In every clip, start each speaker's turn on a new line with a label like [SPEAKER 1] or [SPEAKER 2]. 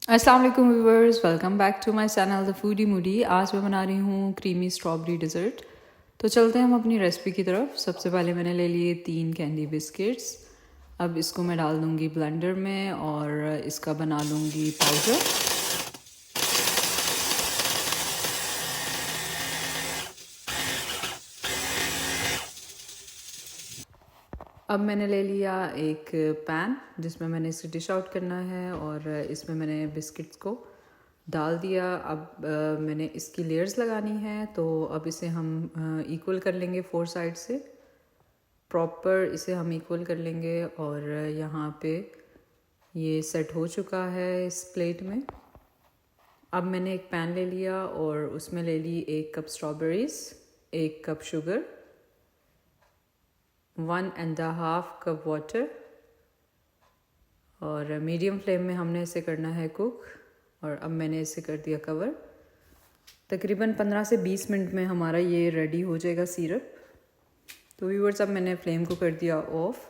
[SPEAKER 1] अस्सलाम वालेकुम viewers, welcome back to my channel the foodie moody. आज मैं बना रही हूँ क्रीमी स्ट्रॉबेरी डिज़र्ट। तो चलते हैं हम अपनी रेसिपी की तरफ। सबसे पहले मैंने ले लिए 3 कैंडी बिस्किट्स। अब इसको मैं डाल दूँगी ब्लेंडर में और इसका बना लूँगी पाउडर। अब मैंने ले लिया एक पैन जिसमें मैंने इसे डिश आउट करना है और इसमें मैंने बिस्किट्स को डाल दिया। अब मैंने इसकी लेयर्स लगानी है, तो अब इसे हम इक्वल कर लेंगे 4 साइड से। प्रॉपर इसे हम इक्वल कर लेंगे और यहाँ पे ये सेट हो चुका है इस प्लेट में। अब मैंने एक पैन ले लिया और उसमें ले ली 1 cup strawberries, 1 cup sugar, 1.5 cup water और मीडियम फ्लेम में हमने इसे करना है कुक। और अब मैंने इसे कर दिया कवर। तकरीबन 15 से 20 मिनट में हमारा ये रेडी हो जाएगा सिरप। तो व्यूअर्स, अब मैंने फ्लेम को कर दिया ऑफ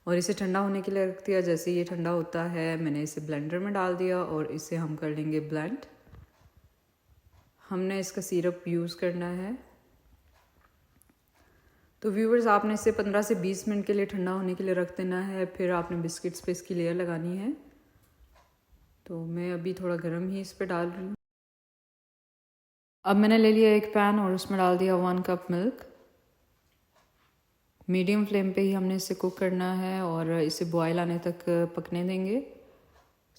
[SPEAKER 1] और इसे ठंडा होने के लिए रख दिया। जैसे ये ठंडा होता है मैंने इसे ब्लेंडर में डाल दिया और इसे हम कर लेंगे ब्लेंड। हमने इसका सिरप यूज़ करना है। तो व्यूवर्स, आपने इसे 15 से 20 मिनट के लिए ठंडा होने के लिए रख देना है। फिर आपने बिस्किट्स पे इसकी लेयर लगानी है। तो मैं अभी थोड़ा गर्म ही इस पर डाल रही हूँ। अब मैंने ले लिया एक पैन और उसमें डाल दिया 1 कप मिल्क। मीडियम फ्लेम पे ही हमने इसे कुक करना है और इसे बॉयल आने तक पकने देंगे।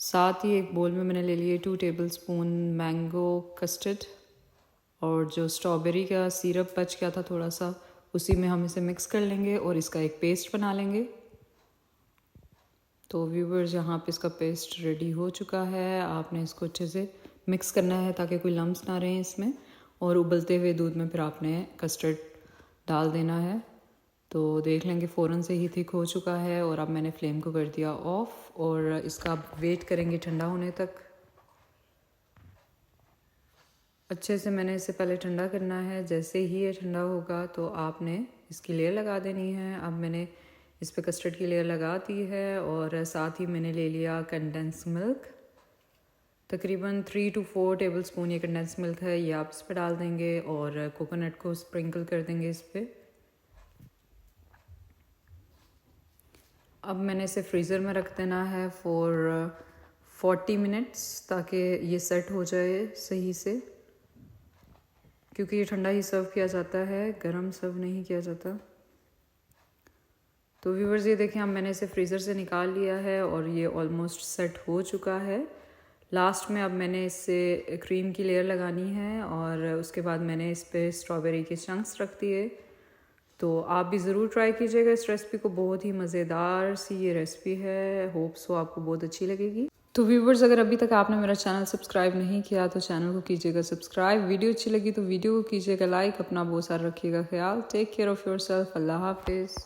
[SPEAKER 1] साथ ही एक बोल में मैंने ले लिए 2 टेबलस्पून मैंगो कस्टर्ड और जो स्ट्रॉबेरी का सिरप बच गया था थोड़ा सा, उसी में हम इसे मिक्स कर लेंगे और इसका एक पेस्ट बना लेंगे। तो व्यूवर्स, यहाँ पे इसका पेस्ट रेडी हो चुका है। आपने इसको अच्छे से मिक्स करना है ताकि कोई लम्स ना रहें इसमें। और उबलते हुए दूध में फिर आपने कस्टर्ड डाल देना है। तो देख लेंगे फ़ौरन से ही थिक हो चुका है। और अब मैंने फ्लेम को कर दिया ऑफ और इसका वेट करेंगे ठंडा होने तक। अच्छे से मैंने इसे पहले ठंडा करना है। जैसे ही ये ठंडा होगा तो आपने इसकी लेयर लगा देनी है। अब मैंने इस पर कस्टर्ड की लेयर लगा दी है और साथ ही मैंने ले लिया कंडेंस मिल्क। तकरीबन 3 to 4 टेबलस्पून ये कंडेंस मिल्क है, ये आप इस पर डाल देंगे और कोकोनट को स्प्रिंकल कर देंगे इस पर। अब मैंने इसे फ्रीज़र में रख देना है फॉर 40 मिनट्स ताकि ये सेट हो जाए सही से, क्योंकि ये ठंडा ही सर्व किया जाता है, गरम सर्व नहीं किया जाता। तो व्यूवर्स, ये देखें, अब मैंने इसे फ्रीज़र से निकाल लिया है और ये ऑलमोस्ट सेट हो चुका है। लास्ट में अब मैंने इससे क्रीम की लेयर लगानी है और उसके बाद मैंने इस पर स्ट्रॉबेरी के चंक्स रख दिए। तो आप भी ज़रूर ट्राई कीजिएगा इस रेसिपी को। बहुत ही मज़ेदार सी ये रेसिपी है। होप सो आपको बहुत अच्छी लगेगी। तो व्यूवर्स, अगर अभी तक आपने मेरा चैनल सब्सक्राइब नहीं किया तो चैनल को कीजिएगा सब्सक्राइब। वीडियो अच्छी लगी तो वीडियो को कीजिएगा लाइक। अपना बहुत सारा रखिएगा ख्याल। Take care of yourself. अल्लाह हाफिज़।